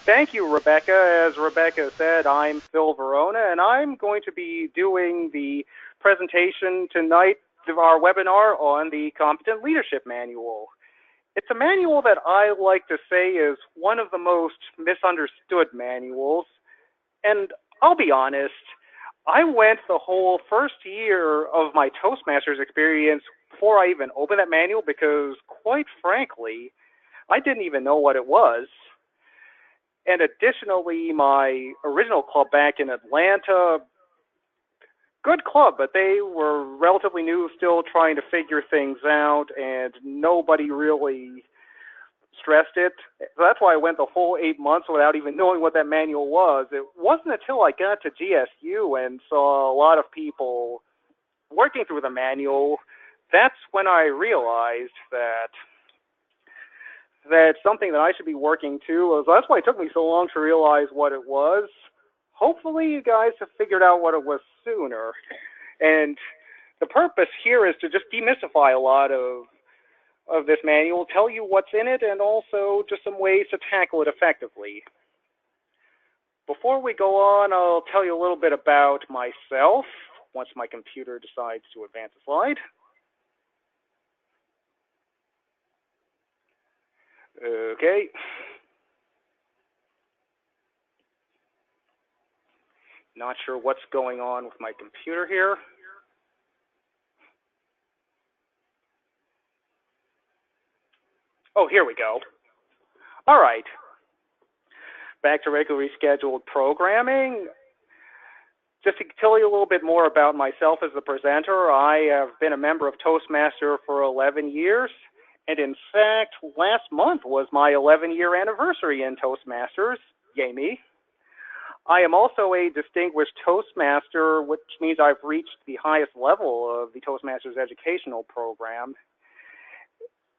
Thank you, Rebecca. As Rebecca said, I'm Phil Verona, and I'm going to be doing the presentation tonight of our webinar on the Competent Leadership Manual. It's a manual that I like to say is one of the most misunderstood manuals, and I'll be honest, I went the whole first year of my Toastmasters experience before I even opened that manual because, quite frankly, I didn't even know what it was. And additionally, my original club back in Atlanta, good club, but they were relatively new, still trying to figure things out, and nobody really stressed it. So that's why I went the whole 8 months without even knowing what that manual was. It wasn't until I got to GSU and saw a lot of people working through the manual, that's when I realized that that's something that I should be working to. So that's why it took me so long to realize what it was. Hopefully you guys have figured out what it was sooner. And the purpose here is to just demystify a lot of this manual, tell you what's in it, and also just some ways to tackle it effectively. Before we go on, I'll tell you a little bit about myself once my computer decides to advance a slide. Okay. Not sure what's going on with my computer here. Oh, here we go. All right. Back to regularly scheduled programming. Just to tell you a little bit more about myself as the presenter, I have been a member of Toastmaster for 11 years. And in fact, last month was my 11-year anniversary in Toastmasters. Yay me. I am also a distinguished Toastmaster, which means I've reached the highest level of the Toastmasters educational program.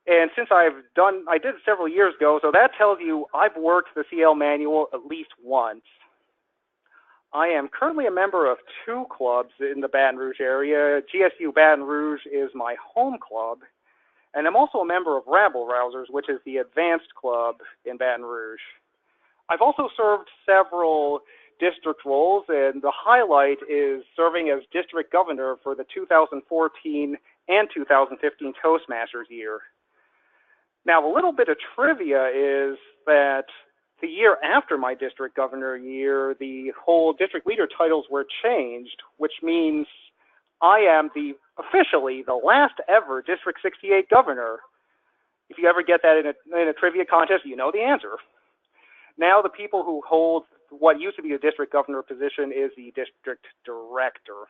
And since I did it several years ago, so that tells you I've worked the CL manual at least once. I am currently a member of 2 clubs in the Baton Rouge area. GSU Baton Rouge is my home club. And I'm also a member of Rabble Rousers, which is the advanced club in Baton Rouge. I've also served several district roles, and the highlight is serving as district governor for the 2014 and 2015 Toastmasters year. Now, a little bit of trivia is that the year after my district governor year, the whole district leader titles were changed, which means I am officially the last ever District 68 governor. If you ever get that in a trivia contest, you know the answer. Now the people who hold what used to be a district governor position is the district director.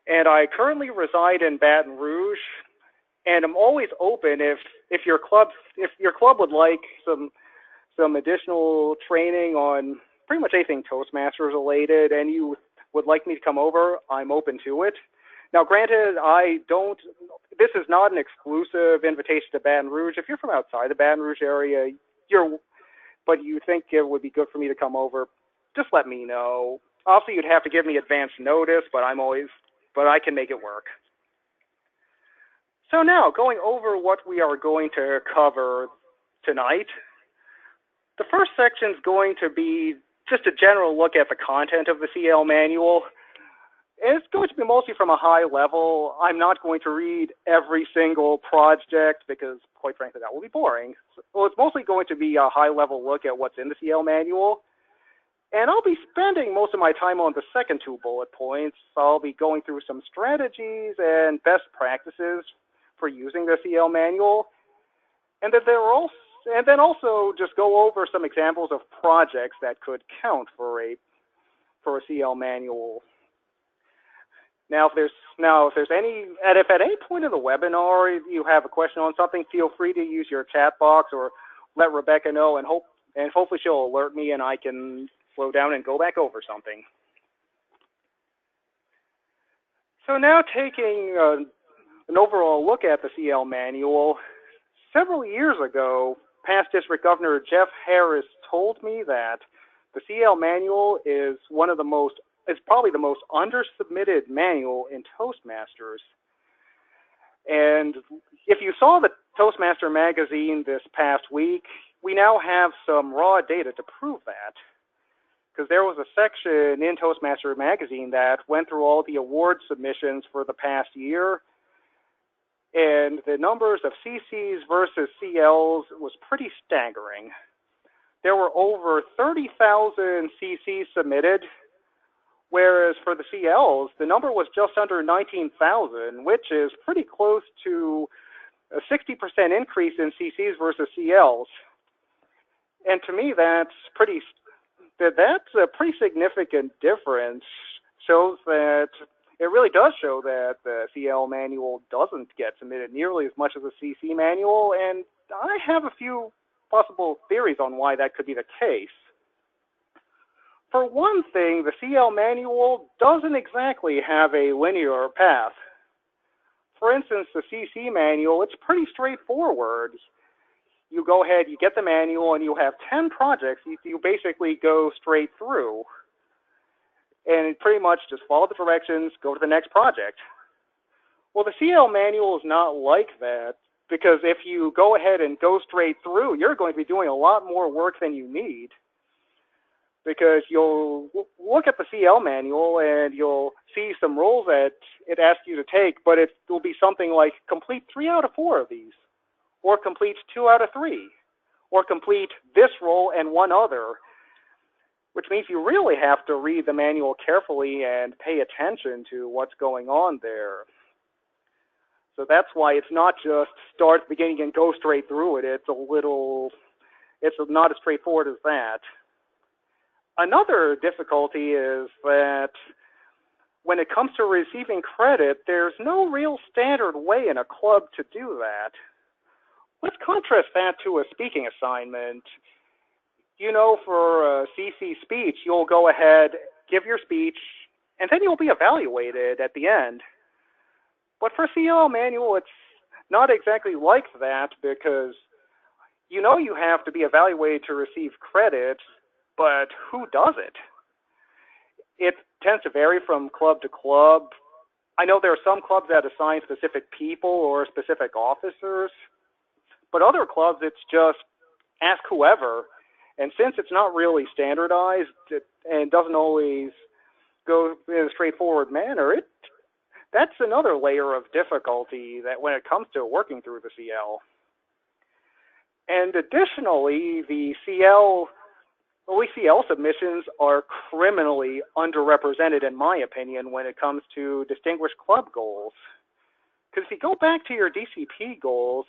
And I currently reside in Baton Rouge, and I'm always open if your club would like some additional training on pretty much anything Toastmasters related, and you would like me to come over, I'm open to it. Now, granted, this is not an exclusive invitation to Baton Rouge. If you're from outside the Baton Rouge area, but you think it would be good for me to come over, just let me know. Also, you'd have to give me advance notice, but I can make it work. So now, going over what we are going to cover tonight, the first section is going to be just a general look at the content of the CL manual. It's going to be mostly from a high level. I'm not going to read every single project because, quite frankly, that will be boring. So it's mostly going to be a high-level look at what's in the CL manual. And I'll be spending most of my time on the second 2 bullet points. I'll be going through some strategies and best practices for using the CL manual. And then also just go over some examples of projects that could count for a CL manual. Now, if at any point in the webinar you have a question on something, feel free to use your chat box or let Rebecca know, and hopefully she'll alert me and I can slow down and go back over something. So now, taking an overall look at the CL manual, several years ago, past District Governor Jeff Harris told me that the CL manual is probably the most under-submitted manual in Toastmasters. And if you saw the Toastmaster magazine this past week, we now have some raw data to prove that. Because there was a section in Toastmasters magazine that went through all the award submissions for the past year, and the numbers of CCs versus CLs was pretty staggering. There were over 30,000 CCs submitted, whereas for the CLs, the number was just under 19,000, which is pretty close to a 60% increase in CCs versus CLs. And to me, that's a pretty significant difference. Shows that it really does show that the CL manual doesn't get submitted nearly as much as the CC manual, and I have a few possible theories on why that could be the case. For one thing, the CL manual doesn't exactly have a linear path. For instance, the CC manual, it's pretty straightforward. You go ahead, you get the manual, and you have 10 projects you basically go straight through. And pretty much just follow the directions, go to the next project. Well, the CL manual is not like that, because if you go ahead and go straight through, you're going to be doing a lot more work than you need. Because you'll look at the CL manual and you'll see some roles that it asks you to take, but it will be something like complete 3 out of 4 of these, or complete 2 out of 3, or complete this role and one other, which means you really have to read the manual carefully and pay attention to what's going on there. So that's why it's not just start at the beginning and go straight through it. It's not as straightforward as that. Another difficulty is that when it comes to receiving credit, there's no real standard way in a club to do that. Let's contrast that to a speaking assignment. You know, for a CC speech, you'll go ahead, give your speech, and then you'll be evaluated at the end. But for CL manual, it's not exactly like that, because you know you have to be evaluated to receive credit, but who does it? It tends to vary from club to club. I know there are some clubs that assign specific people or specific officers, but other clubs, it's just ask whoever. And since it's not really standardized and doesn't always go in a straightforward manner, that's another layer of difficulty that when it comes to working through the CL. And additionally, the CL submissions are criminally underrepresented, in my opinion, when it comes to distinguished club goals. Because if you go back to your DCP goals,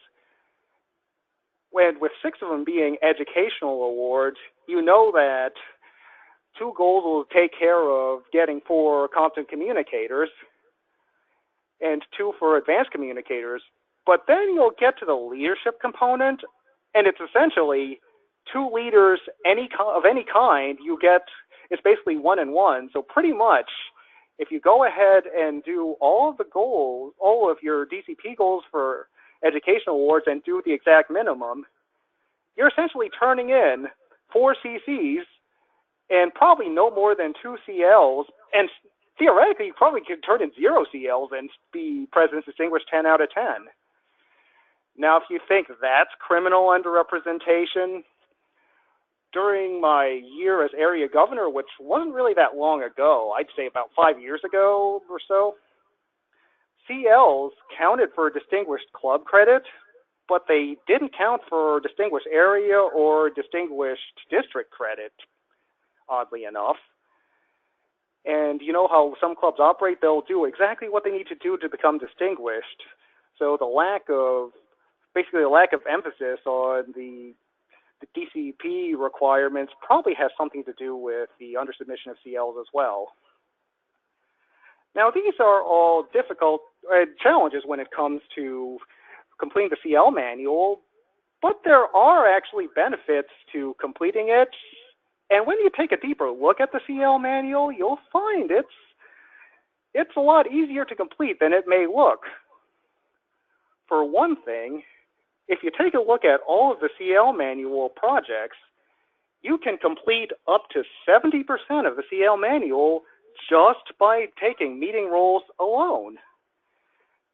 with 6 of them being educational awards, you know that 2 goals will take care of getting 4 competent communicators and 2 for advanced communicators. But then you'll get to the leadership component, and it's essentially 2 leaders of any kind. It's basically 1 and 1. So pretty much, if you go ahead and do all of the goals, all of your DCP goals for educational awards and do the exact minimum, you're essentially turning in 4 CCs and probably no more than 2 CLs, and theoretically you probably could turn in 0 CLs and be President's Distinguished 10 out of 10. Now, if you think that's criminal underrepresentation, during my year as area governor, which wasn't really that long ago, I'd say about 5 years ago or so, CLs counted for distinguished club credit, but they didn't count for distinguished area or distinguished district credit, oddly enough. And you know how some clubs operate? They'll do exactly what they need to do to become distinguished. So the lack of emphasis on the DCP requirements probably has something to do with the undersubmission of CLs as well. Now, these are all difficult challenges when it comes to completing the CL manual, but there are actually benefits to completing it. And when you take a deeper look at the CL manual, you'll find it's a lot easier to complete than it may look. For one thing, if you take a look at all of the CL manual projects, you can complete up to 70% of the CL manual just by taking meeting roles alone.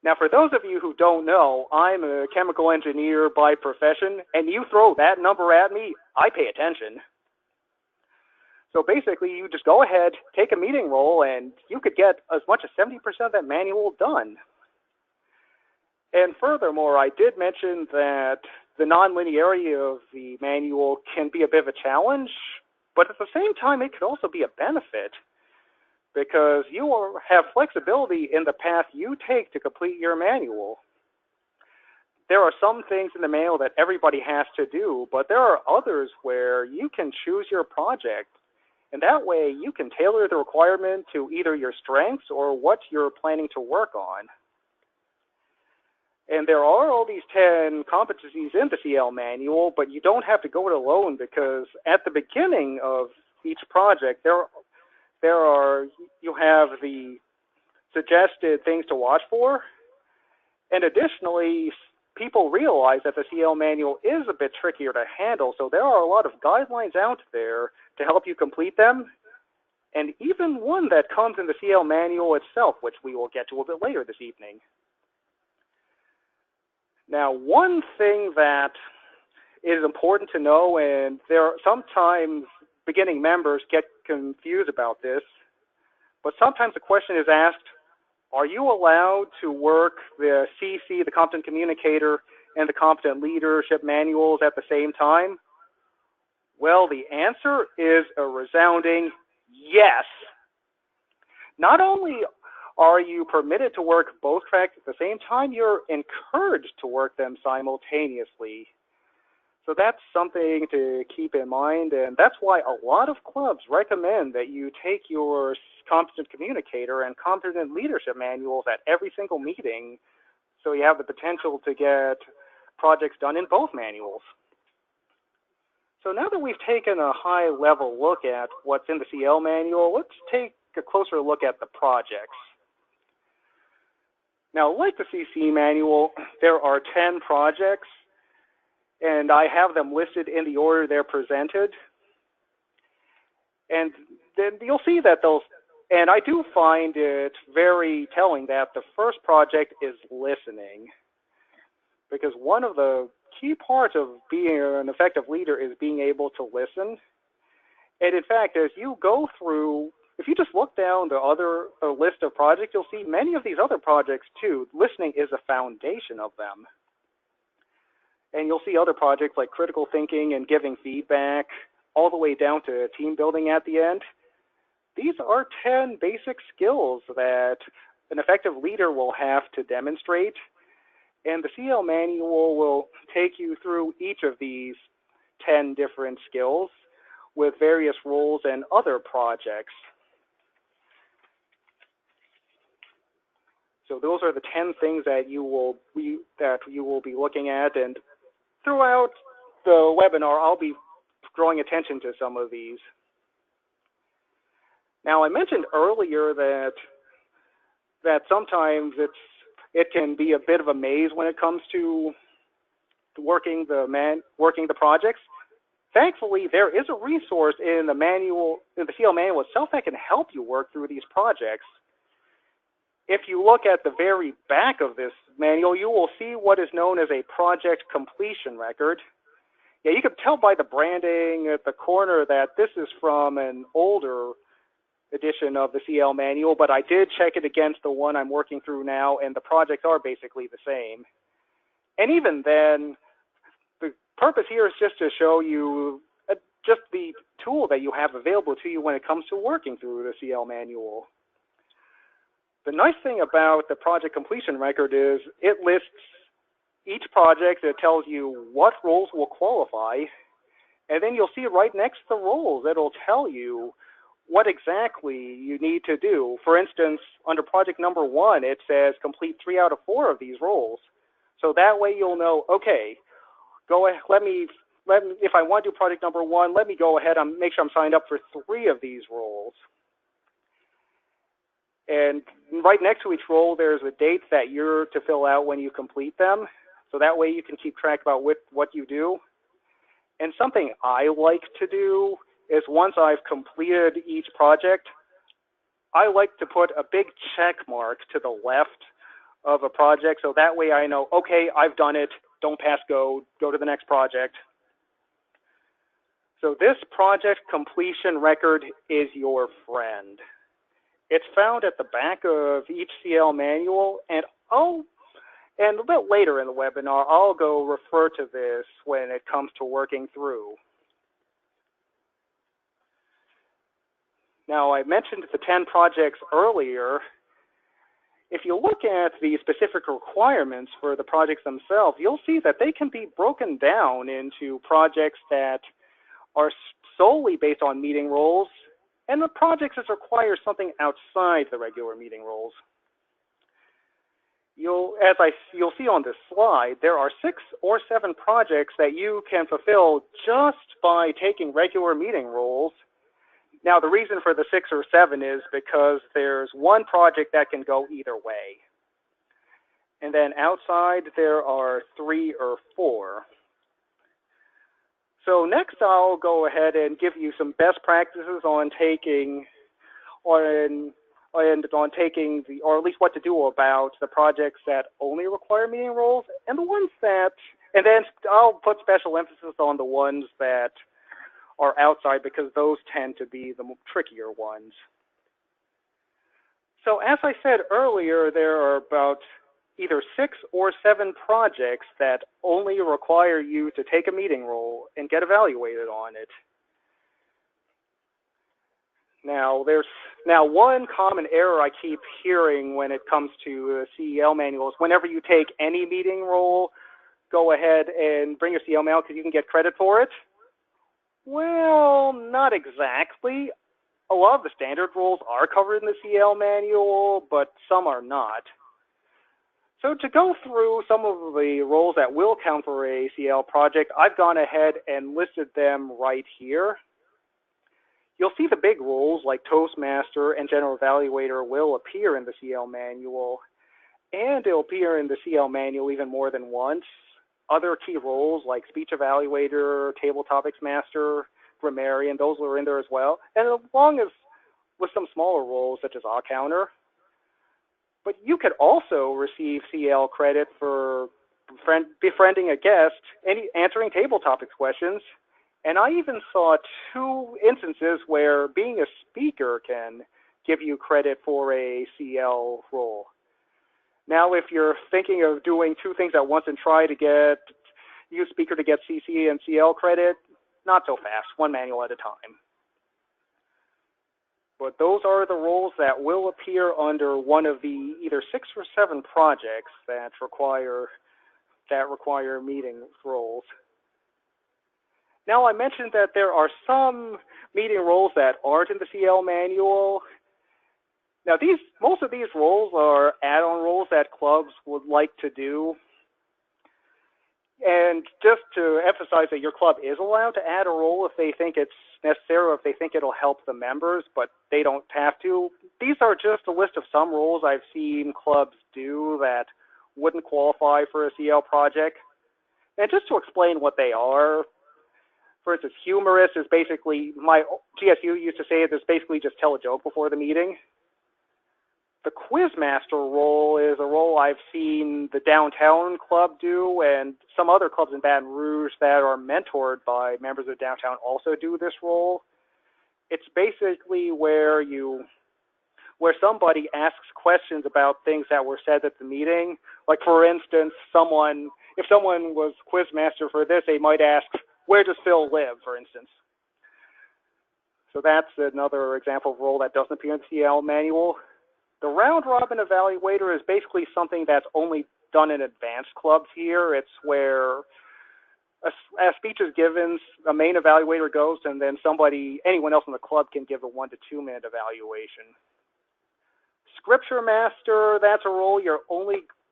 Now, for those of you who don't know, I'm a chemical engineer by profession, and you throw that number at me, I pay attention. So basically, you just go ahead, take a meeting roll, and you could get as much as 70% of that manual done. And furthermore, I did mention that the nonlinearity of the manual can be a bit of a challenge, but at the same time, it could also be a benefit because you have flexibility in the path you take to complete your manual. There are some things in the manual that everybody has to do, but there are others where you can choose your project. And that way, you can tailor the requirement to either your strengths or what you're planning to work on. And there are all these 10 competencies in the CL manual, but you don't have to go it alone because at the beginning of each project, you have the suggested things to watch for. And additionally, people realize that the CL manual is a bit trickier to handle, so there are a lot of guidelines out there to help you complete them, and even one that comes in the CL manual itself, which we will get to a bit later this evening. Now, one thing that is important to know, and there are sometimes beginning members get confused about this, but sometimes the question is asked, are you allowed to work the CC, the Competent Communicator, and the Competent Leadership manuals at the same time? Well, the answer is a resounding yes. Not only are you permitted to work both tracks at the same time, you're encouraged to work them simultaneously. So that's something to keep in mind, and that's why a lot of clubs recommend that you take your Competent Communicator and Competent Leadership manuals at every single meeting so you have the potential to get projects done in both manuals. So now that we've taken a high-level look at what's in the CL manual, let's take a closer look at the projects. Now, like the CC manual, there are 10 projects, and I have them listed in the order they're presented. And then you'll see that and I do find it very telling that the first project is listening, because one of the key parts of being an effective leader is being able to listen. And in fact, as you go through, if you just look down the list of projects, you'll see many of these other projects too. Listening is a foundation of them. And you'll see other projects like critical thinking and giving feedback, all the way down to team building at the end. These are 10 basic skills that an effective leader will have to demonstrate. And the CL manual will take you through each of these 10 different skills with various roles and other projects. So those are the 10 things that you will be looking at, and throughout the webinar, I'll be drawing attention to some of these. Now, I mentioned earlier that sometimes it can be a bit of a maze when it comes to working the projects. Thankfully, there is a resource in the manual, in the CL manual itself, that can help you work through these projects. If you look at the very back of this manual, you will see what is known as a project completion record. Yeah, you can tell by the branding at the corner that this is from an older edition of the CL manual, but I did check it against the one I'm working through now, and the projects are basically the same. And even then, the purpose here is just to show you just the tool that you have available to you when it comes to working through the CL manual. The nice thing about the project completion record is it lists each project. It tells you what roles will qualify, and then you'll see right next to the roles, it'll tell you what exactly you need to do. For instance, under project number 1, it says complete 3 out of 4 of these roles. So that way you'll know, okay, go ahead, let me, if I want to do project number 1, let me go ahead and make sure I'm signed up for 3 of these roles. And right next to each role, there's a date that you're to fill out when you complete them. So that way you can keep track about what you do. And something I like to do is once I've completed each project, I like to put a big check mark to the left of a project, so that way I know, okay, I've done it, don't pass go, go to the next project. So this project completion record is your friend. It's found at the back of each CL manual, and a bit later in the webinar, I'll go refer to this when it comes to working through. Now, I mentioned the 10 projects earlier. If you look at the specific requirements for the projects themselves, you'll see that they can be broken down into projects that are solely based on meeting roles, and the projects that require something outside the regular meeting roles. You'll see on this slide, there are 6 or 7 projects that you can fulfill just by taking regular meeting roles. Now, the reason for the 6 or 7 is because there's one project that can go either way. And then outside, there are 3 or 4. So next, I'll go ahead and give you some best practices on taking, or at least what to do about the projects that only require meeting roles, and the ones that, and then I'll put special emphasis on the ones that are outside, because those tend to be the trickier ones. So as I said earlier, there are about either 6 or 7 projects that only require you to take a meeting role and get evaluated on it. Now, there's one common error I keep hearing when it comes to CEL manuals. Whenever you take any meeting role, go ahead and bring your CEL manual because you can get credit for it. Well, not exactly. A lot of the standard roles are covered in the CEL manual, but some are not. So to go through some of the roles that will count for a CEL project, I've gone ahead and listed them right here. You'll see the big roles like Toastmaster and General Evaluator will appear in the CEL manual, and it'll appear in the CEL manual even more than once. Other key roles like Speech Evaluator, Table Topics Master, Grammarian, those are in there as well, and along with some smaller roles such as Counter. But you could also receive CEL credit for befriending a guest and answering table topics questions. And I even saw 2 instances where being a speaker can give you credit for a CEL role. Now, if you're thinking of doing 2 things at once and try to use speaker to get CC and CL credit, not so fast, 1 manual at a time. But those are the roles that will appear under one of the either 6 or 7 projects that require meeting roles. Now, I mentioned that there are some meeting roles that aren't in the CEL manual. Now, most of these roles are add-on roles that clubs would like to do. And just to emphasize that your club is allowed to add a role if they think it's necessary or if they think it'll help the members, but they don't have to. These are just a list of some roles I've seen clubs do that wouldn't qualify for a CEL project. And just to explain what they are, for instance, humorist is basically, my GSU used to say it is basically just tell a joke before the meeting. The Quizmaster role is a role I've seen the Downtown Club do, and some other clubs in Baton Rouge that are mentored by members of Downtown also do this role. It's basically where somebody asks questions about things that were said at the meeting. Like, for instance, if someone was Quizmaster for this, they might ask, where does Phil live, for instance? So that's another example of role that doesn't appear in the CEL manual. The round-robin evaluator is basically something that's only done in advanced clubs here. It's where a speech is given, a main evaluator goes, and then anyone else in the club can give a 1 to 2 minute evaluation. Scripture Master, that's a role you're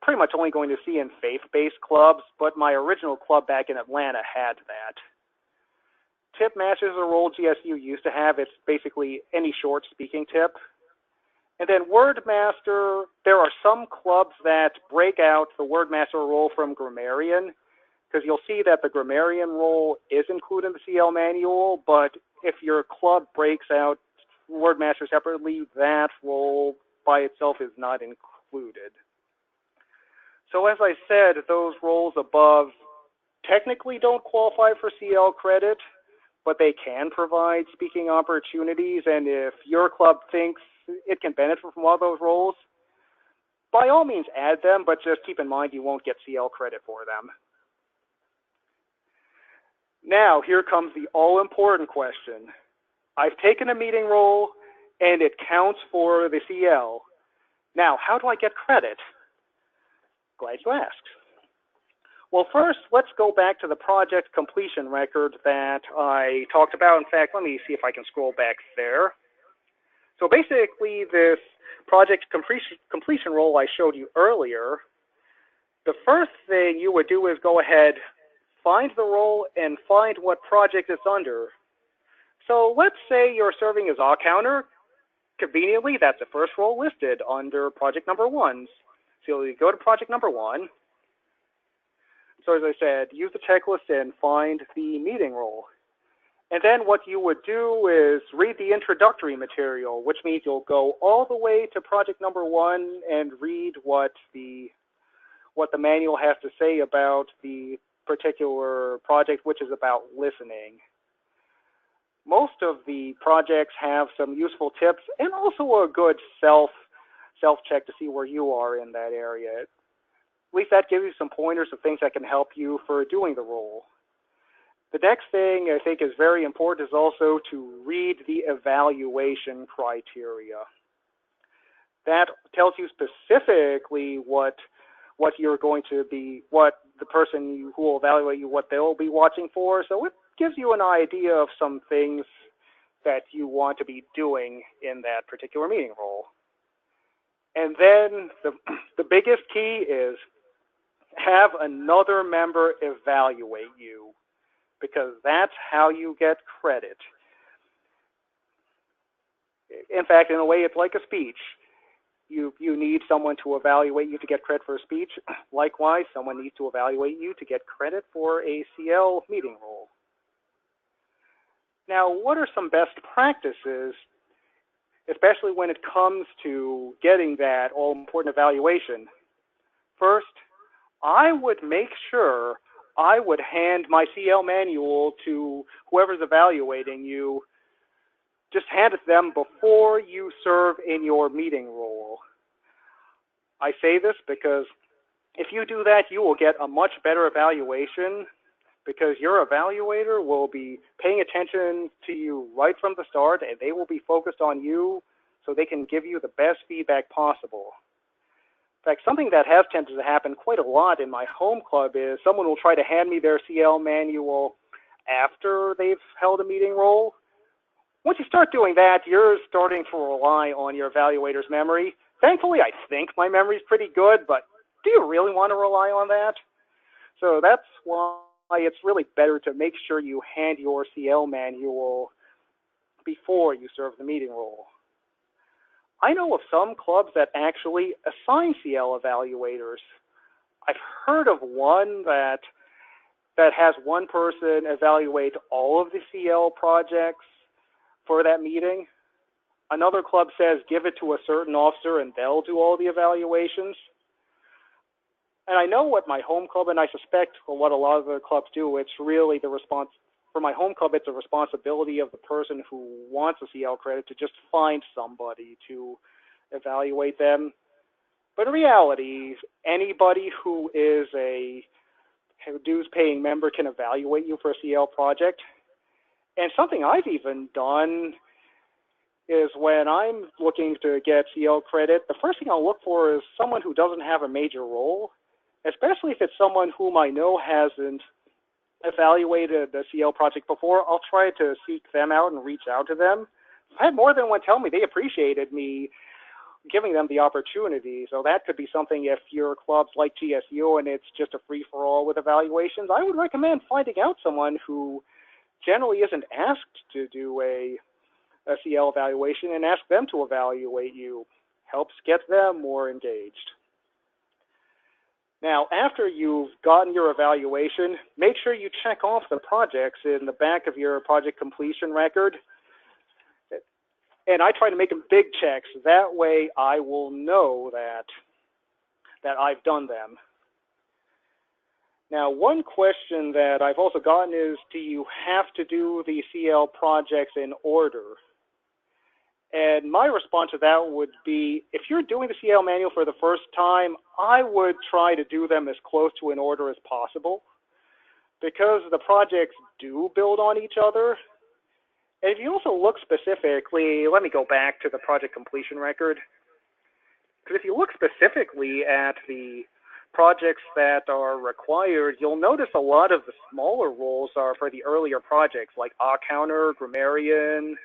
pretty much only going to see in faith-based clubs, but my original club back in Atlanta had that. Tip Master is a role GSU used to have. It's basically any short speaking tip. And then Word Master, there are some clubs that break out the Word Master role from Grammarian, because you'll see that the Grammarian role is included in the CEL manual, but if your club breaks out Word Master separately, that role by itself is not included. So as I said, those roles above technically don't qualify for CL credit, but they can provide speaking opportunities, and if your club thinks it can benefit from one of those roles, by all means add them, but just keep in mind you won't get CL credit for them. Now, here comes the all-important question. I've taken a meeting role, and it counts for the CL. Now, how do I get credit? Glad you asked. Well, first, let's go back to the project completion record that I talked about. In fact, let me see if I can scroll back there. So basically, this project completion role I showed you earlier, the first thing you would do is go ahead, find the role, and find what project it's under. So let's say you're serving as aux counter. Conveniently, that's the first role listed under project number 1. So you go to project number 1. So as I said, use the checklist and find the meeting role. And then what you would do is read the introductory material, which means you'll go all the way to project number 1 and read what the manual has to say about the particular project, which is about listening. Most of the projects have some useful tips and also a good self-check to see where you are in that area. At least that gives you some pointers of things that can help you for doing the role. The next thing I think is very important is also to read the evaluation criteria. That tells you specifically what you're going to be, what the person who will evaluate you, what they'll be watching for. So it gives you an idea of some things that you want to be doing in that particular meeting role. And then the biggest key is have another member evaluate you, because that's how you get credit. In fact, in a way, it's like a speech. You need someone to evaluate you to get credit for a speech. Likewise, someone needs to evaluate you to get credit for a CL meeting role. Now, what are some best practices, especially when it comes to getting that all-important evaluation? First, I would make sure I would hand my CL manual to whoever's evaluating you. Just hand it to them before you serve in your meeting role. I say this because if you do that, you will get a much better evaluation, because your evaluator will be paying attention to you right from the start, and they will be focused on you so they can give you the best feedback possible. In fact, something that has tended to happen quite a lot in my home club is someone will try to hand me their CL manual after they've held a meeting role. Once you start doing that, you're starting to rely on your evaluator's memory. Thankfully, I think my memory's pretty good, but do you really want to rely on that? So that's why it's really better to make sure you hand your CL manual before you serve the meeting role. I know of some clubs that actually assign CL evaluators. I've heard of one that has one person evaluate all of the CL projects for that meeting. Another club says give it to a certain officer and they'll do all the evaluations. And I know what my home club, and I suspect what a lot of the clubs do, it's really the response. For my home club, it's a responsibility of the person who wants a CL credit to just find somebody to evaluate them. But in reality, anybody who is a dues-paying member can evaluate you for a CL project. And something I've even done is when I'm looking to get CL credit, the first thing I'll look for is someone who doesn't have a major role, especially if it's someone whom I know hasn't evaluated the CL project before. I'll try to seek them out and reach out to them. I had more than one tell me they appreciated me giving them the opportunity. So that could be something if your club's like GSU and it's just a free-for-all with evaluations. I would recommend finding out someone who generally isn't asked to do a CL evaluation and ask them to evaluate you. Helps get them more engaged. Now, after you've gotten your evaluation, make sure you check off the projects in the back of your project completion record. And I try to make them big checks. That way I will know that I've done them. Now, one question that I've also gotten is, do you have to do the CL projects in order? And my response to that would be, if you're doing the CL manual for the first time, I would try to do them as close to in order as possible, because the projects do build on each other. And if you also look specifically, let me go back to the project completion record, because if you look specifically at the projects that are required, you'll notice a lot of the smaller roles are for the earlier projects, like counter, grammarian,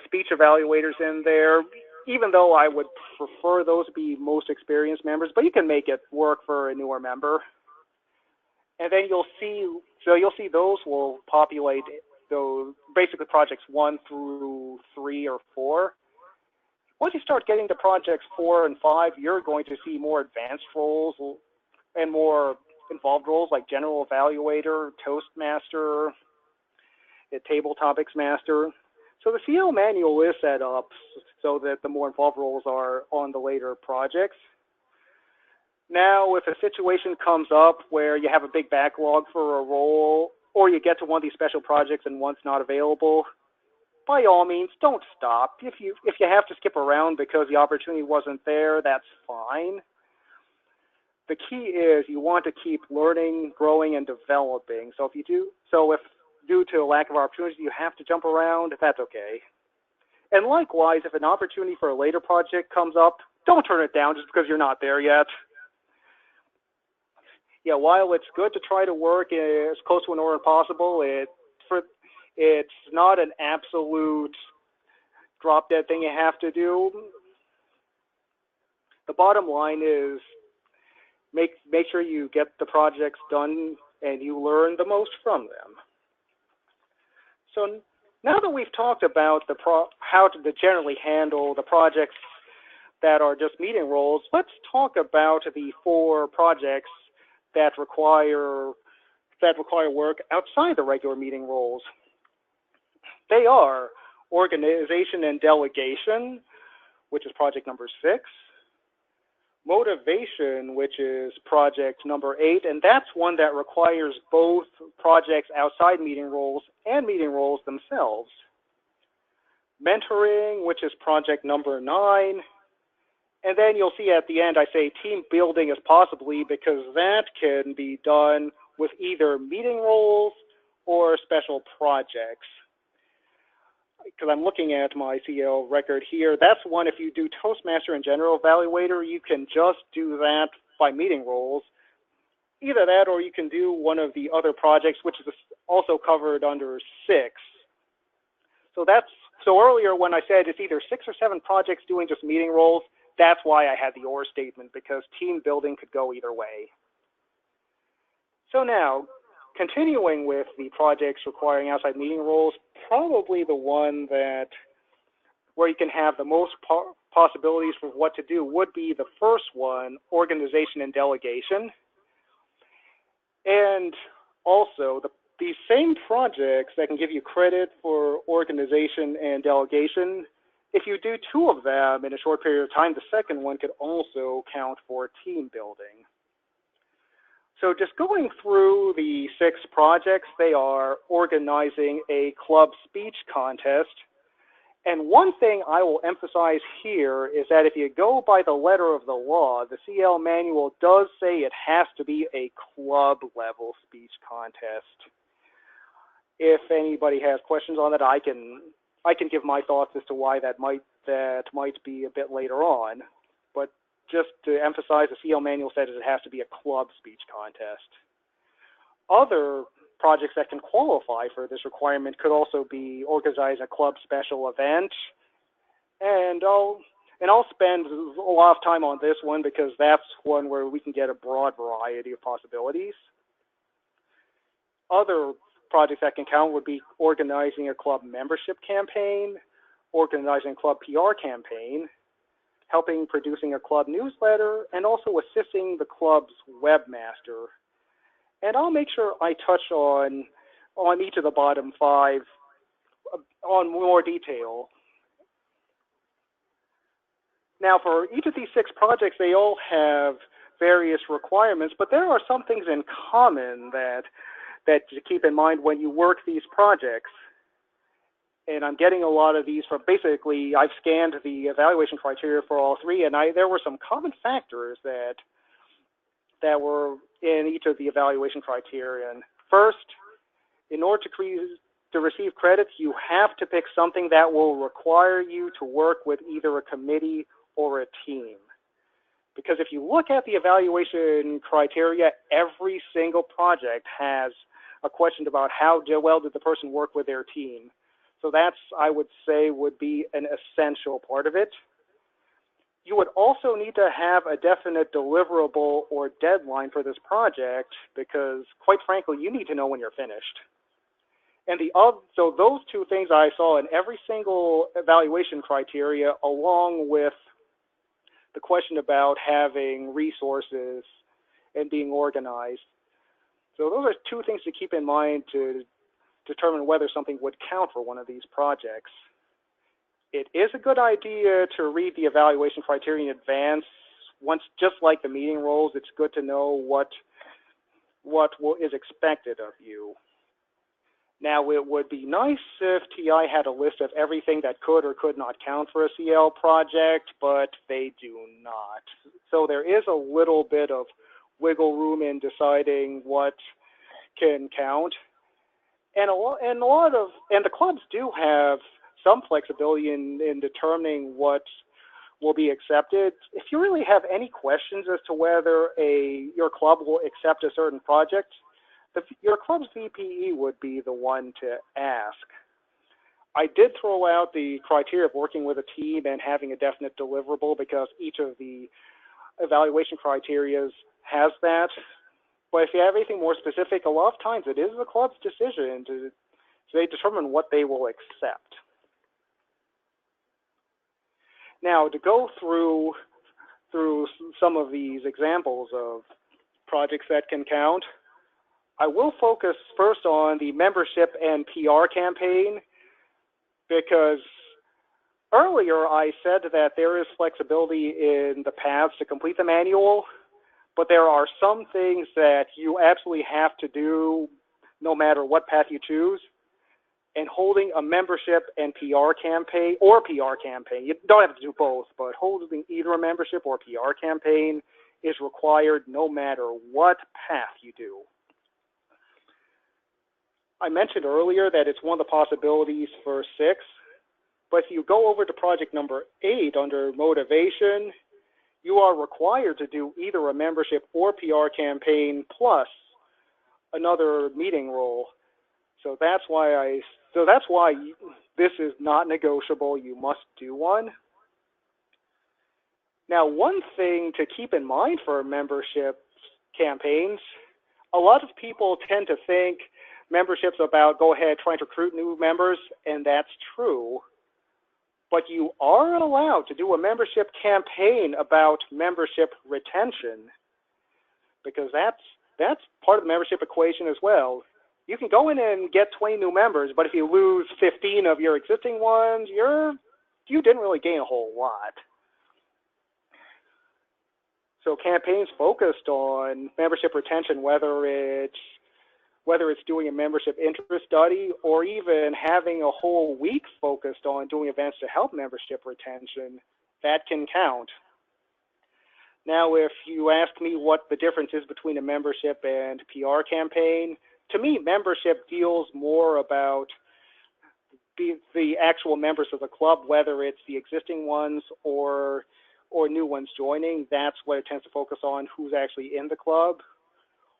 speech evaluators in there, even though I would prefer those to be most experienced members, but you can make it work for a newer member. And then you'll see those will populate those, basically projects 1 through 3 or 4. Once you start getting to projects 4 and 5, you're going to see more advanced roles and more involved roles like general evaluator, Toastmaster, table topics master. So the CL manual is set up so that the more involved roles are on the later projects. Now, if a situation comes up where you have a big backlog for a role, or you get to one of these special projects and one's not available, by all means, don't stop. If you have to skip around because the opportunity wasn't there, that's fine. The key is you want to keep learning, growing, and developing. So if due to a lack of opportunity you have to jump around, that's okay. And likewise, if an opportunity for a later project comes up, don't turn it down just because you're not there yet. Yeah, while it's good to try to work as close to an order as possible, it's not an absolute drop-dead thing you have to do. The bottom line is make sure you get the projects done and you learn the most from them. So now that we've talked about how to generally handle the projects that are just meeting roles, let's talk about the 4 projects that require work outside the regular meeting roles. They are organization and delegation, which is project number 6, motivation, which is project number 8, and that's one that requires both projects outside meeting roles and meeting roles themselves. Mentoring, which is project number 9, and then you'll see at the end I say team building as possibly, because that can be done with either meeting roles or special projects. Because I'm looking at my CL record here, that's one, if you do Toastmaster and General Evaluator, you can just do that by meeting roles. Either that, or you can do one of the other projects, which is also covered under 6. So earlier when I said it's either 6 or 7 projects doing just meeting roles, that's why I had the or statement, because team building could go either way. So now, continuing with the projects requiring outside meeting roles, probably the one where you can have the most possibilities for what to do would be the first one, organization and delegation. And also, these same projects that can give you credit for organization and delegation, if you do 2 of them in a short period of time, the second one could also count for team building. So just going through the 6 projects, they are organizing a club speech contest. And one thing I will emphasize here is that if you go by the letter of the law, the CL manual does say it has to be a club-level speech contest. If anybody has questions on that, I can give my thoughts as to why that might be a bit later on. But just to emphasize, the CL manual says it has to be a club speech contest. Other projects that can qualify for this requirement could also be organizing a club special event. And I'll spend a lot of time on this one because that's one where we can get a broad variety of possibilities. Other projects that can count would be organizing a club membership campaign, organizing a club PR campaign, helping producing a club newsletter, and also assisting the club's webmaster. And I'll make sure I touch on each of the bottom 5 on more detail. Now, for each of these 6 projects, they all have various requirements, but there are some things in common that to keep in mind when you work these projects. And I'm getting a lot of these from basically, I've scanned the evaluation criteria for all three, and there were some common factors that were in each of the evaluation criteria. And first, in order to receive credits, you have to pick something that will require you to work with either a committee or a team. Because if you look at the evaluation criteria, every single project has a question about how well did the person work with their team. So that's, I would say, would be an essential part of it. You would also need to have a definite deliverable or deadline for this project because, quite frankly, you need to know when you're finished. And so those two things I saw in every single evaluation criteria, along with the question about having resources and being organized. So those are two things to keep in mind to determine whether something would count for one of these projects. It is a good idea to read the evaluation criteria in advance. Just like the meeting roles, it's good to know what is expected of you. Now, it would be nice if TI had a list of everything that could or could not count for a CL project, but they do not. So there is a little bit of wiggle room in deciding what can count. And the clubs do have some flexibility in determining what will be accepted. If you really have any questions as to whether your club will accept a certain project, your club's VPE would be the one to ask. I did throw out the criteria of working with a team and having a definite deliverable because each of the evaluation criteria has that. But if you have anything more specific, a lot of times it is the club's decision to determine what they will accept. Now, to go through some of these examples of projects that can count, I will focus first on the membership and PR campaign because earlier I said that there is flexibility in the paths to complete the manual, but there are some things that you absolutely have to do no matter what path you choose. And holding a membership and PR campaign, you don't have to do both, but holding either a membership or PR campaign is required no matter what path you do. I mentioned earlier that it's one of the possibilities for 6, but if you go over to project number 8 under motivation, you are required to do either a membership or PR campaign plus another meeting role. So that's why this is not negotiable. You must do one. Now, one thing to keep in mind for membership campaigns, a lot of people tend to think memberships about go ahead trying to recruit new members, and that's true. But you are allowed to do a membership campaign about membership retention because that's part of the membership equation as well. You can go in and get 20 new members, but if you lose 15 of your existing ones, you didn't really gain a whole lot. So campaigns focused on membership retention, whether it's doing a membership interest study or even having a whole week focused on doing events to help membership retention, that can count. Now, if you ask me what the difference is between a membership and PR campaign, to me, membership deals more about the actual members of the club, whether it's the existing ones or new ones joining. That's what it tends to focus on, who's actually in the club.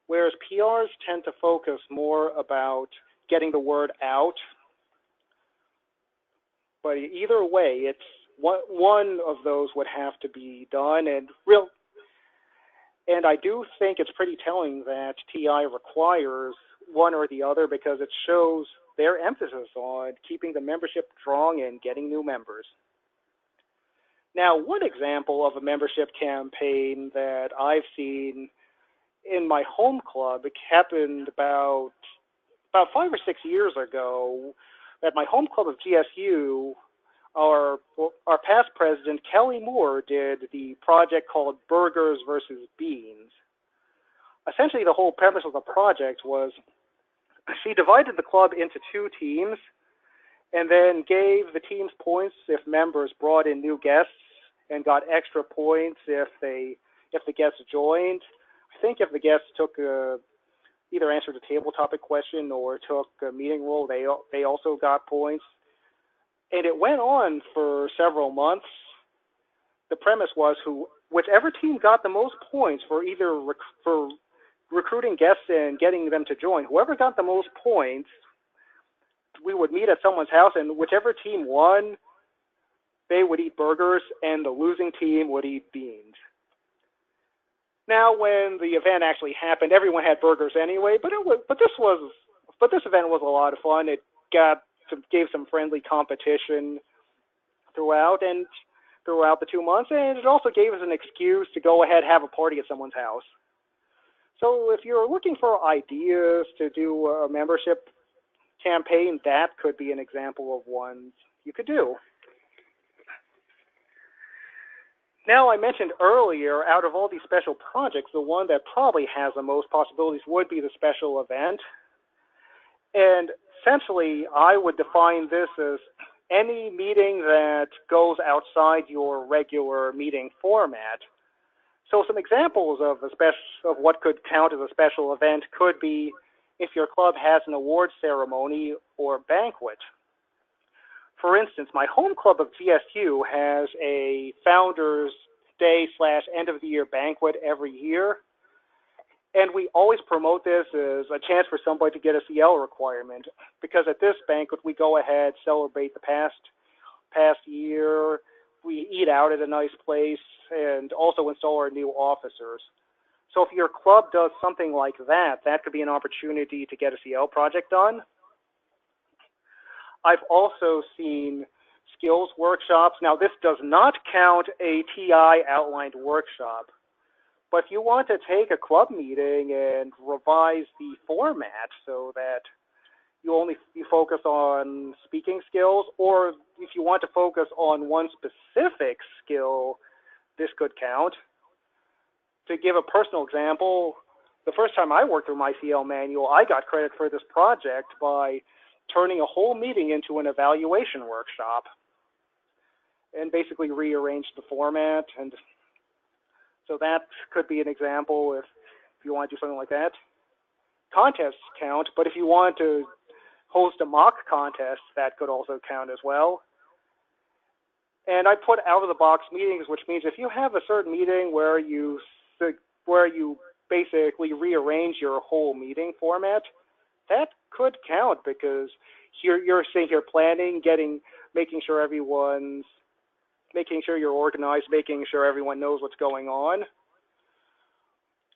Whereas PRs tend to focus more about getting the word out. But either way, it's one of those would have to be done. And I do think it's pretty telling that TI requires one or the other because it shows their emphasis on keeping the membership strong and getting new members. Now, one example of a membership campaign that I've seen in my home club, it happened about 5 or 6 years ago at my home club of GSU. our past president, Kelly Moore, did the project called Burgers versus Beans. Essentially, the whole premise of the project was she divided the club into 2 teams and then gave the teams points if members brought in new guests and got extra points if the guests joined. I think if the guests took either answered a table topic question or took a meeting role, they also got points. And it went on for several months. The premise was whichever team got the most points for either for recruiting guests and getting them to join, whoever got the most points, we would meet at someone's house, and whichever team won, they would eat burgers, and the losing team would eat beans. Now, when the event actually happened, everyone had burgers anyway, but this event was a lot of fun. It gave some friendly competition throughout the 2 months, and it also gave us an excuse to go ahead and have a party at someone's house. So if you're looking for ideas to do a membership campaign, that could be an example of one you could do. Now, I mentioned earlier, out of all these special projects, the one that probably has the most possibilities would be the special event. And essentially, I would define this as any meeting that goes outside your regular meeting format. So some examples of what could count as a special event could be if your club has an award ceremony or banquet. For instance, my home club of GSU has a Founders Day / end of the year banquet every year. And we always promote this as a chance for somebody to get a CL requirement, because at this banquet we go ahead, celebrate the past year, we eat out at a nice place, and also install our new officers. So if your club does something like that, that could be an opportunity to get a CL project done. I've also seen skills workshops. Now, this does not count a TI outlined workshop. But if you want to take a club meeting and revise the format so that you focus on speaking skills, or if you want to focus on one specific skill, this could count. To give a personal example, the first time I worked through my CL manual, I got credit for this project by turning a whole meeting into an evaluation workshop and basically rearranged the format. And so that could be an example if you want to do something like that. Contests count, but if you want to host a mock contest, that could also count as well. And I put out-of-the-box meetings, which means if you have a certain meeting where you basically rearrange your whole meeting format, that could count because you're sitting here planning, making sure you're organized, making sure everyone knows what's going on.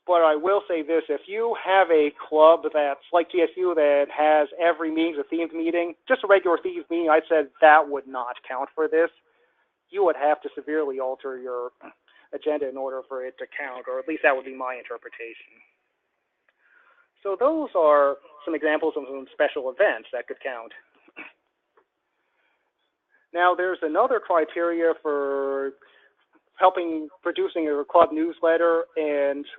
But I will say this, if you have a club that's like GSU that has every meeting a themed meeting, just a regular themed meeting, I said that would not count for this. You would have to severely alter your agenda in order for it to count, or at least that would be my interpretation. So those are some examples of some special events that could count. Now, there's another criteria for producing a club newsletter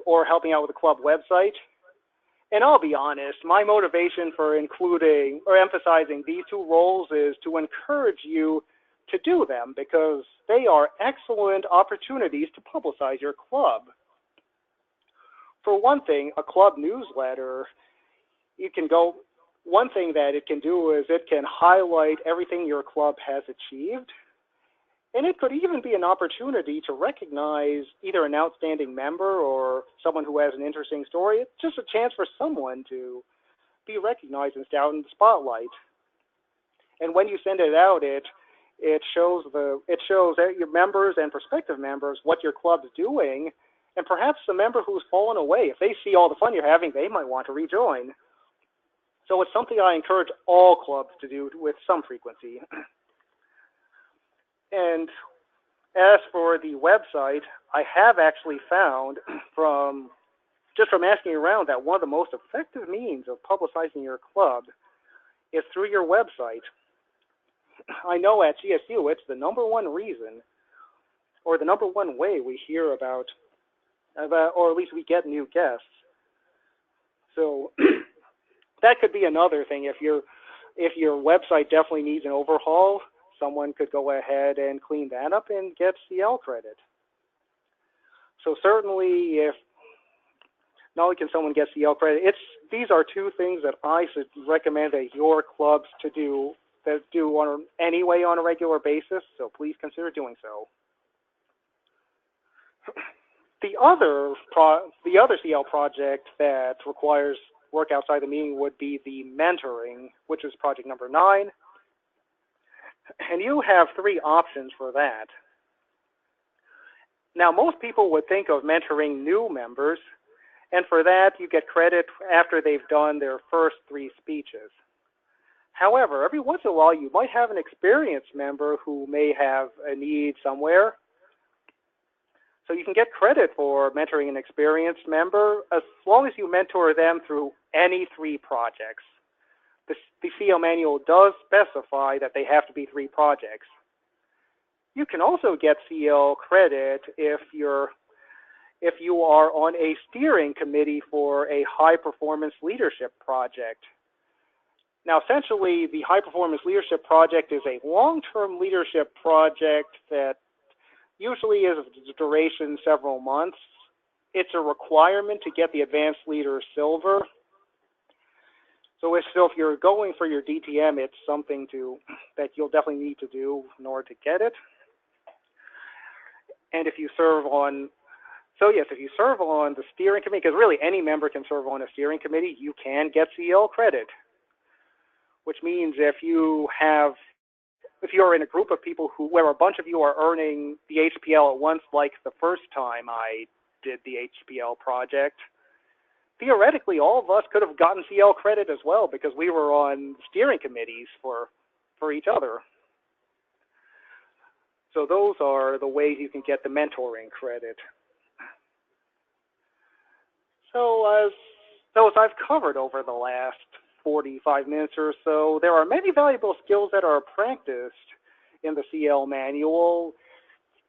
or helping out with a club website. And I'll be honest, my motivation for including or emphasizing these 2 roles is to encourage you to do them because they are excellent opportunities to publicize your club. For one thing, a club newsletter, one thing that it can do is it can highlight everything your club has achieved. And it could even be an opportunity to recognize either an outstanding member or someone who has an interesting story. It's just a chance for someone to be recognized and stay out in the spotlight. And when you send it out, it shows your members and prospective members what your club's doing, and perhaps the member who's fallen away, if they see all the fun you're having, they might want to rejoin. So it's something I encourage all clubs to do with some frequency. And as for the website, I have actually found from asking around that one of the most effective means of publicizing your club is through your website. I know at GSU it's the number one reason, or the number one way we hear about, or at least we get new guests. So that could be another thing. If your website definitely needs an overhaul, someone could go ahead and clean that up and get CL credit. So certainly, if not only can someone get CL credit, these are two things that I should recommend that your clubs to do anyway on a regular basis. So please consider doing so. The other CL project that requires work outside the meeting would be the mentoring, which is project number 9. And you have 3 options for that. Now, most people would think of mentoring new members, and for that, you get credit after they've done their first 3 speeches. However, every once in a while, you might have an experienced member who may have a need somewhere. So you can get credit for mentoring an experienced member as long as you mentor them through any 3 projects. The CL manual does specify that they have to be 3 projects. You can also get CL credit if you are on a steering committee for a high-performance leadership project. Now, essentially, the high-performance leadership project is a long-term leadership project that usually is of duration several months. It's a requirement to get the Advanced Leader Silver. So if you're going for your DTM, it's something that you'll definitely need to do in order to get it. And if you serve on, if you serve on the steering committee, because really any member can serve on a steering committee, you can get CL credit. Which means if you're in a group of people where a bunch of you are earning the HPL at once, like the first time I did the HPL project, theoretically all of us could have gotten CL credit as well because we were on steering committees for each other. So those are the ways you can get the mentoring credit. So as I've covered over the last 45 minutes or so, there are many valuable skills that are practiced in the CL manual,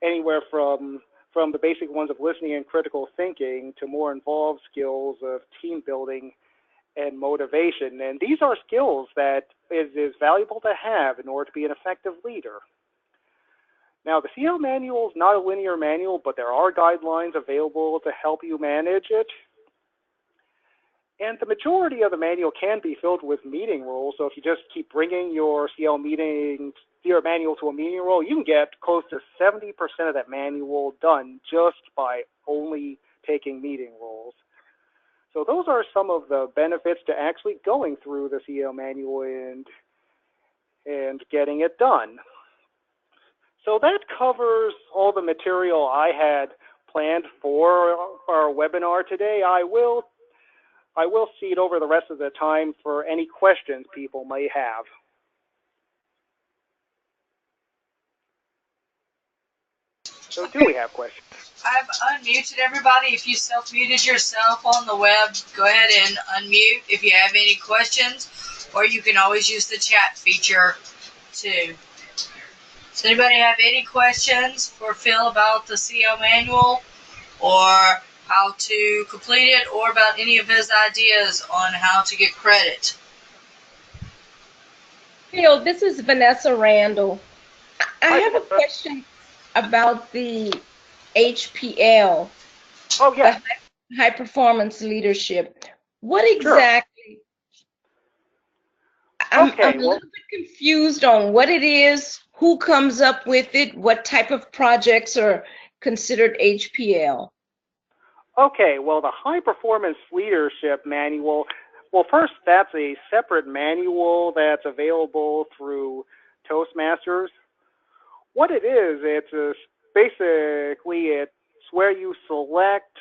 anywhere from the basic ones of listening and critical thinking to more involved skills of team building and motivation. And these are skills that is valuable to have in order to be an effective leader. Now, the CL manual is not a linear manual, but there are guidelines available to help you manage it. And the majority of the manual can be filled with meeting rules. So if you just keep bringing your CL manual to a meeting rule, you can get close to 70% of that manual done just by only taking meeting rules. So those are some of the benefits to actually going through the CL manual and getting it done. So that covers all the material I had planned for our webinar today. I will cede over the rest of the time for any questions people may have. So do we have questions? I've unmuted everybody. If you self-muted yourself on the web, go ahead and unmute if you have any questions, or you can always use the chat feature too. Does anybody have any questions for Phil about the CL manual, or how to complete it, or about any of his ideas on how to get credit? Phil, this is Vanessa Randall. I have a question about the HPL. Oh, yeah. The high performance leadership. What exactly? Sure. I'm a little bit confused on what it is, who comes up with it, what type of projects are considered HPL. Okay, well, the High Performance Leadership Manual, well, first, that's a separate manual that's available through Toastmasters. What it is, it's where you select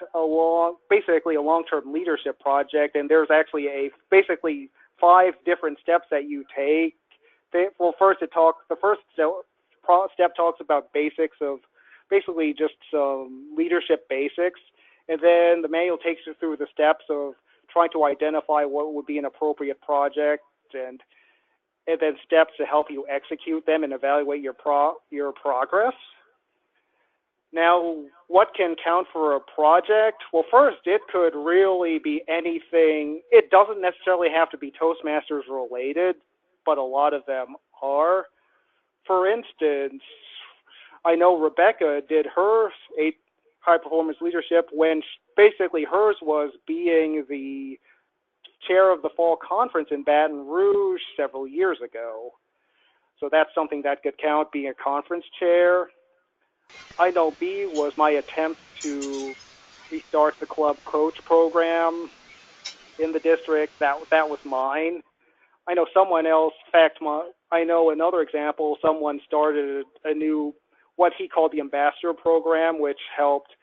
basically a long-term leadership project, and there's actually basically 5 different steps that you take. Well, first the first step talks about basics of basically just some leadership basics. And then the manual takes you through the steps of trying to identify what would be an appropriate project and and then steps to help you execute them and evaluate your progress. Now, what can count for a project? Well, first, it could really be anything. It doesn't necessarily have to be Toastmasters related, but a lot of them are. For instance, I know Rebecca did her high performance leadership when basically hers was being the chair of the fall conference in Baton Rouge several years ago. So that's something that could count, being a conference chair. I know B was my attempt to restart the club coach program in the district. That was mine. I know someone else, in fact, I know another example, someone started a new, what he called the ambassador program, which helped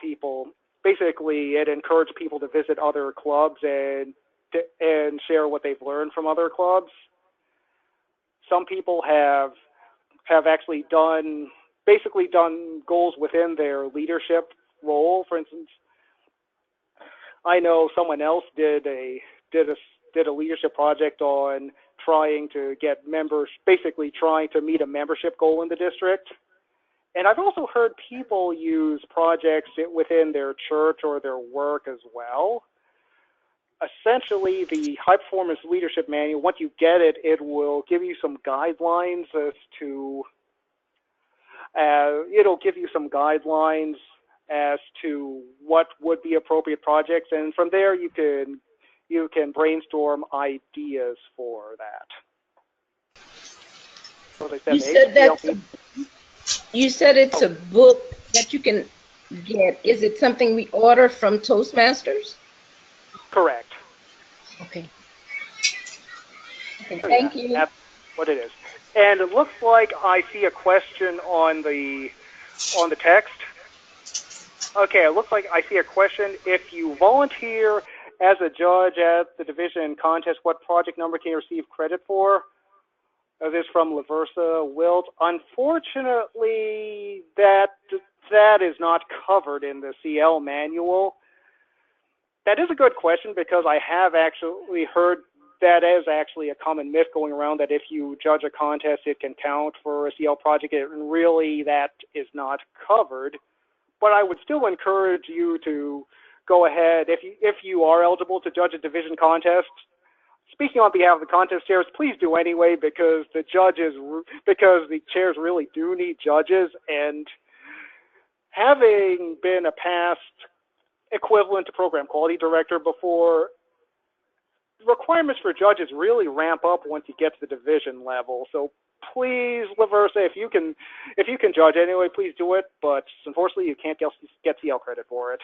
people. Basically, it encouraged people to visit other clubs and share what they've learned from other clubs. Some people have actually done goals within their leadership role. For instance, I know someone else did a leadership project on trying to get members, basically trying to meet a membership goal in the district. And I've also heard people use projects within their church or their work as well. Essentially, the High Performance Leadership Manual, once you get it, it will give you some guidelines as to what would be appropriate projects, and from there you can brainstorm ideas for that. So as I said, you said it's a book that you can get. Is it something we order from Toastmasters? Correct. Okay. Thank you. That's what it is. And it looks like I see a question on the text. Okay, it looks like I see a question. If you volunteer as a judge at the division contest, what project number can you receive credit for? This is from Laversa Wilt. Unfortunately, that is not covered in the CL manual. That is a good question, because I have actually heard that is actually a common myth going around, that if you judge a contest, it can count for a CL project, and really that is not covered. But I would still encourage you to go ahead, if you are eligible to judge a division contest. Speaking on behalf of the contest chairs, please do anyway, because the chairs really do need judges, and having been a past equivalent to program quality director before, requirements for judges really ramp up once you get to the division level. So please, Laversa, if you can judge anyway, please do it. But unfortunately, you can't get CL credit for it.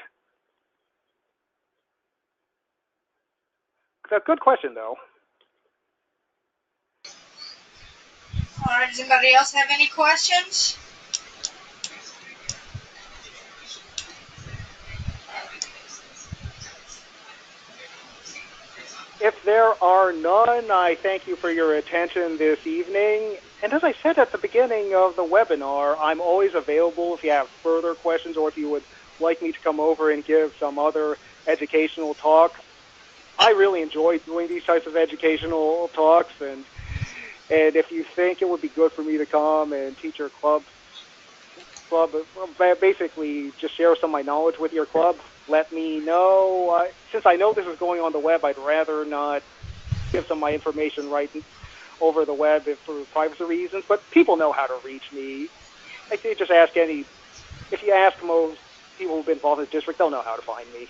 Good question, though. All right. Does anybody else have any questions? If there are none, I thank you for your attention this evening. And as I said at the beginning of the webinar, I'm always available if you have further questions, or if you would like me to come over and give some other educational talk. I really enjoy doing these types of educational talks, and if you think it would be good for me to come and teach your club, basically just share some of my knowledge with your club, let me know. Since I know this is going on the web, I'd rather not give some of my information right over the web for privacy reasons, but people know how to reach me. If you ask most people who've been involved in the district, they'll know how to find me.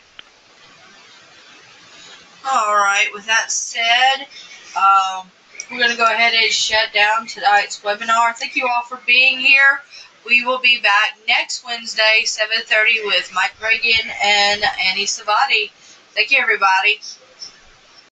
All right. With that said, we're going to go ahead and shut down tonight's webinar. Thank you all for being here. We will be back next Wednesday, 7:30, with Mike Reagan and Annie Savati. Thank you, everybody.